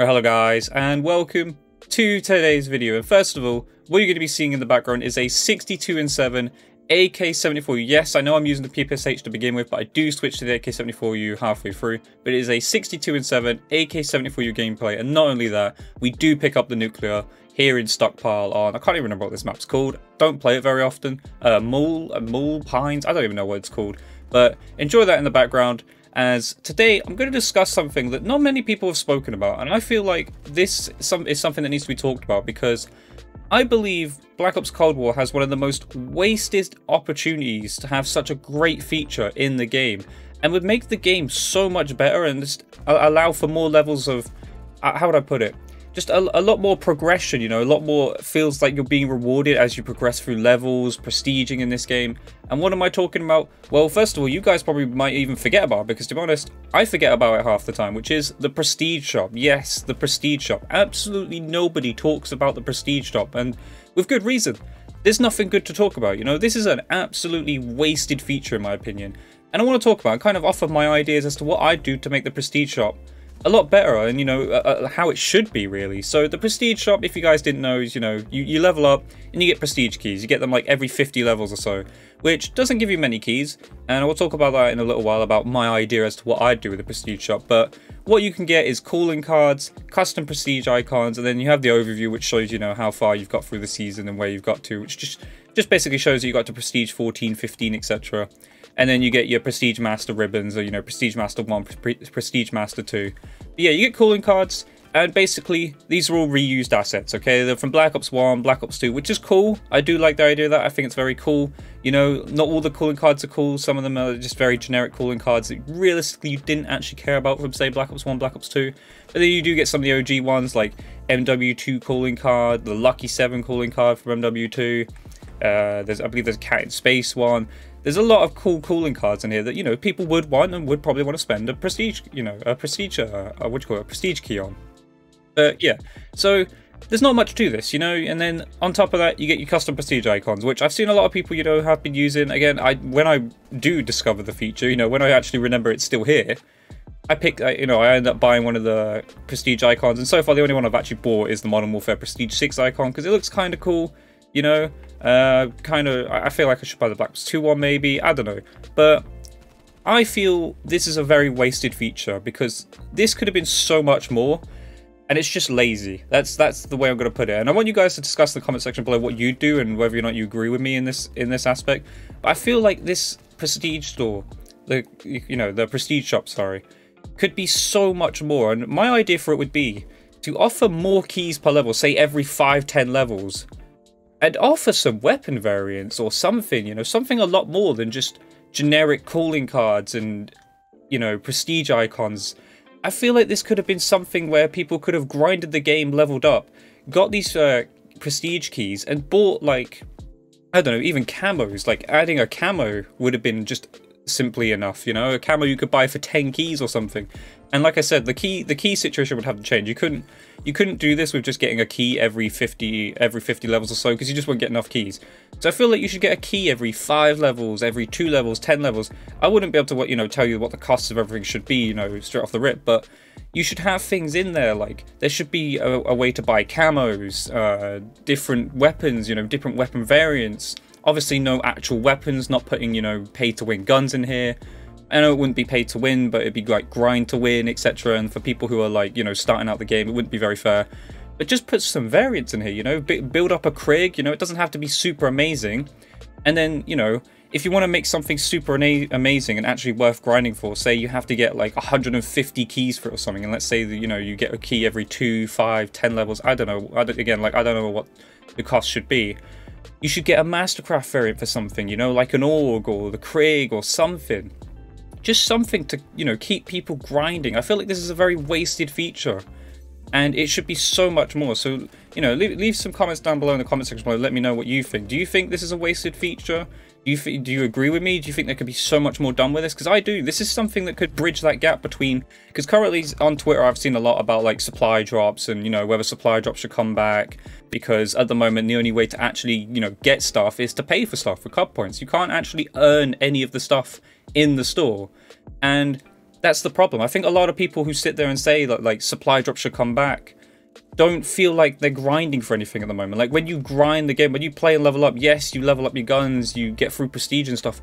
Hello guys, and welcome to today's video. And first of all, what you're going to be seeing in the background is a 62-7 AK-74U. Yes, I know I'm using the PPSH to begin with, but I do switch to the AK-74U halfway through. But it is a 62-7 AK-74U gameplay, and not only that, we do pick up the nuclear here in Stockpile on, I can't even remember what this map's called. Don't play it very often. Mall Pines, I don't even know what it's called. But enjoy that in the background, as today I'm going to discuss something that not many people have spoken about, and I feel like this is something that needs to be talked about, because I believe Black Ops Cold War has one of the most wasted opportunities to have such a great feature in the game, and would make the game so much better and just allow for more levels of, how would I put it, just a lot more progression, you know, a lot more feels like you're being rewarded as you progress through levels, prestiging in this game. And what am I talking about? Well, first of all, you guys probably might even forget about it, because to be honest, I forget about it half the time, which is the Prestige Shop. Yes, the Prestige Shop. Absolutely nobody talks about the Prestige Shop, and with good reason. There's nothing good to talk about, you know. This is an absolutely wasted feature in my opinion. And I want to talk about, kind of offer my ideas as to what I'd do to make the Prestige Shop a lot better, and you know, how it should be really. So the Prestige Shop, if you guys didn't know, is, you know, you level up and you get prestige keys. You get them like every 50 levels or so, which doesn't give you many keys, and I will talk about that in a little while, about my idea as to what I'd do with the Prestige Shop. But what you can get is calling cards, custom prestige icons, and then you have the overview, which shows, you know, how far you've got through the season and where you've got to, which just basically shows that you got to prestige 14, 15, etc. And then you get your Prestige Master ribbons, or, you know, Prestige Master 1, Prestige Master 2. But yeah, you get calling cards, and basically, these are all reused assets, okay? They're from Black Ops 1, Black Ops 2, which is cool. I do like the idea of that. I think it's very cool. You know, not all the calling cards are cool. Some of them are just very generic calling cards that realistically you didn't actually care about from, say, Black Ops 1, Black Ops 2. But then you do get some of the OG ones, like MW2 calling card, the Lucky 7 calling card from MW2. I believe there's a Cat in Space one. There's a lot of cool calling cards in here that, you know, people would want and would probably want to spend a prestige, you know, a prestige, what do you call it, a prestige key on. Yeah, so there's not much to this, you know. And then on top of that, you get your custom prestige icons, which I've seen a lot of people, you know, have been using. Again, when I do discover the feature, you know, when I actually remember it's still here, I pick, you know, I end up buying one of the prestige icons, and so far the only one I've actually bought is the Modern Warfare Prestige 6 icon, because it looks kind of cool, you know. I feel like I should buy the Black Ops 2 one maybe, I don't know. But I feel this is a very wasted feature, because this could have been so much more, and it's just lazy. That's the way I'm going to put it. And I want you guys to discuss in the comment section below what you do and whether or not you agree with me in this aspect. But I feel like this Prestige store, the Prestige Shop, sorry, could be so much more. And my idea for it would be to offer more keys per level, say every 5-10 levels. And offer some weapon variants or something, you know, something a lot more than just generic calling cards and, you know, prestige icons. I feel like this could have been something where people could have grinded the game, leveled up, got these prestige keys, and bought, like, I don't know, even camos. Like, adding a camo would have been just simply enough, you know, a camo you could buy for 10 keys or something. And like I said, the key situation would have to change. You couldn't do this with just getting a key every 50 levels or so, because you just won't get enough keys. So I feel like you should get a key every 5 levels, every 2 levels, 10 levels. I wouldn't be able to, you know, tell you what the costs of everything should be, you know, straight off the rip, but you should have things in there, like there should be a way to buy camos, different weapons, you know, different weapon variants. Obviously no actual weapons, not putting, you know, pay to win guns in here. I know it wouldn't be pay to win, but it'd be like grind to win, etc. And for people who are, like, you know, starting out the game, it wouldn't be very fair. But just put some variants in here, you know, build up a Krig, you know, it doesn't have to be super amazing. And then, you know, if you want to make something super amazing and actually worth grinding for, say you have to get like 150 keys for it or something, and let's say that, you know, you get a key every 2, 5, 10 levels, I don't know, I don't know what the cost should be. You should get a Mastercraft variant for something, you know, like an AUG or the Krig or something. Just something to, you know, keep people grinding. I feel like this is a very wasted feature, and it should be so much more. So, you know, leave some comments down below in the comment section below. Let me know what you think. Do you think this is a wasted feature? Do you agree with me? Do you think there could be so much more done with this? Because I do. This is something that could bridge that gap between, because currently on Twitter I've seen a lot about like supply drops and, you know, whether supply drops should come back, because at the moment the only way to actually, you know, get stuff is to pay for stuff for COD points. You can't actually earn any of the stuff in the store. And That's the problem. I think a lot of people who sit there and say that like supply drops should come back don't feel like they're grinding for anything at the moment. Like when you grind the game, when you play and level up, yes, you level up your guns, you get through prestige and stuff,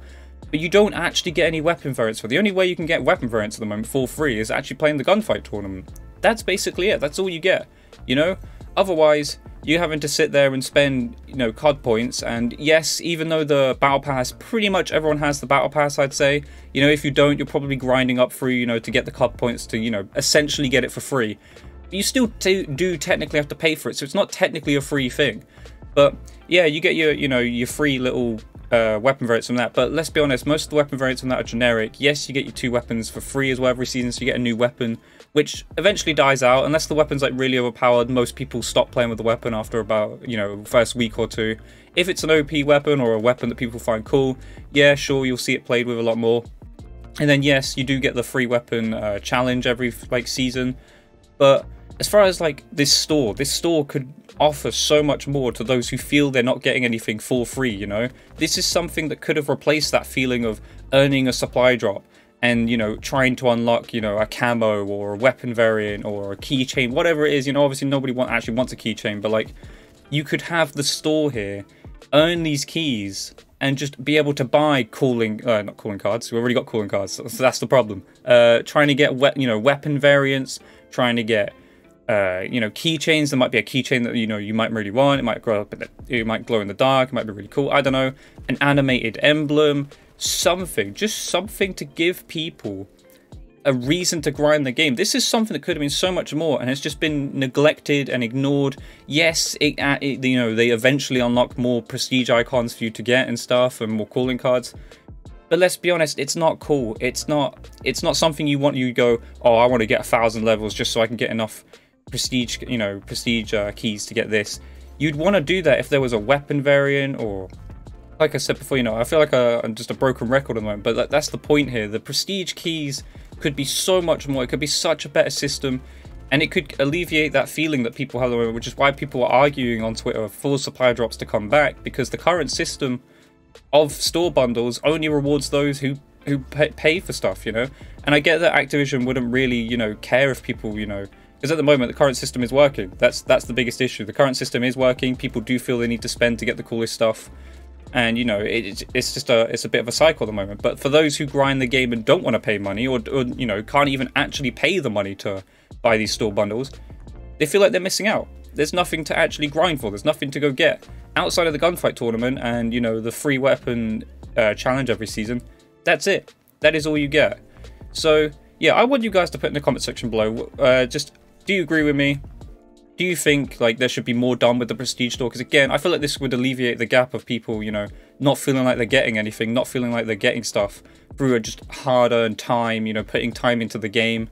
but you don't actually get any weapon variants. For the only way you can get weapon variants at the moment for free is actually playing the gunfight tournament. That's basically it. That's all you get, you know? Otherwise, you're having to sit there and spend, you know, COD points. And yes, even though the battle pass, pretty much everyone has the battle pass, I'd say, you know, if you don't, you're probably grinding up through, you know, to get the COD points to, you know, essentially get it for free. But you still do technically have to pay for it, so it's not technically a free thing. But yeah, you get your, you know, your free little weapon variants from that. But let's be honest, most of the weapon variants from that are generic. Yes, you get your 2 weapons for free as well every season, so you get a new weapon, which eventually dies out. Unless the weapon's like really overpowered, most people stop playing with the weapon after about, you know, first week or 2. If it's an OP weapon or a weapon that people find cool, yeah, sure, you'll see it played with a lot more. And then yes, you do get the free weapon challenge every like season. But as far as like this store could offer so much more to those who feel they're not getting anything for free, you know? This is something that could have replaced that feeling of earning a supply drop and, you know, trying to unlock, you know, a camo or a weapon variant or a keychain, whatever it is. You know, obviously nobody actually wants a keychain, but like you could have the store here, earn these keys, and just be able to buy not cooling cards. We've already got cooling cards, so that's the problem. Trying to get weapon variants, trying to get you know, keychains. There might be a keychain that, you know, you might really want. It might it might glow in the dark. It might be really cool. I don't know. An animated emblem, something, just something to give people a reason to grind the game. This is something that could have been so much more, and it's just been neglected and ignored. Yes, you know, they eventually unlock more prestige icons for you to get and stuff, and more calling cards. But let's be honest, it's not cool. It's not something you want. You go, oh, I want to get 1,000 levels just so I can get enough prestige, you know, prestige keys to get this. You'd want to do that if there was a weapon variant, or like I said before, you know, I feel like I'm just a broken record at the moment, but that's the point here. The prestige keys could be so much more. It could be such a better system, and it could alleviate that feeling that people have at the moment, which is why people are arguing on Twitter for supply drops to come back, because the current system of store bundles only rewards those who pay for stuff, you know. And I get that Activision wouldn't really, you know, care if people, you know, because at the moment the current system is working. That's the biggest issue. The current system is working. People do feel they need to spend to get the coolest stuff, and you know, it's just it's a bit of a cycle at the moment. But for those who grind the game and don't want to pay money, or you know, can't even actually pay the money to buy these store bundles, they feel like they're missing out. There's nothing to actually grind for. There's nothing to go get outside of the gunfight tournament and, you know, the free weapon challenge every season. That's it. That is all you get. So yeah, I want you guys to put in the comment section below, just, do you agree with me? Do you think like there should be more done with the prestige store? Because again, I feel like this would alleviate the gap of people, you know, not feeling like they're getting anything, not feeling like they're getting stuff through just hard-earned time, you know, putting time into the game.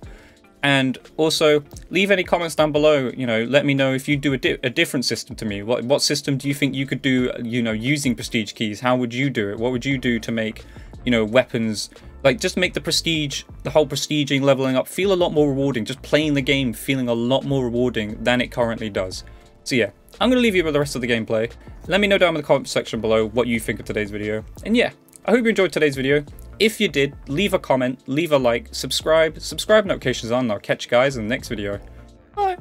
And also, leave any comments down below, you know, let me know if you do a different system to me. What system do you think you could do, you know, using prestige keys? How would you do it? What would you do to make, you know, weapons, like just make the prestige, the whole prestiging, leveling up feel a lot more rewarding, just playing the game feeling a lot more rewarding than it currently does. So yeah, I'm going to leave you with the rest of the gameplay. Let me know down in the comment section below what you think of today's video. And yeah, I hope you enjoyed today's video. If you did, leave a comment, leave a like, subscribe notifications on, and I'll catch you guys in the next video. Bye!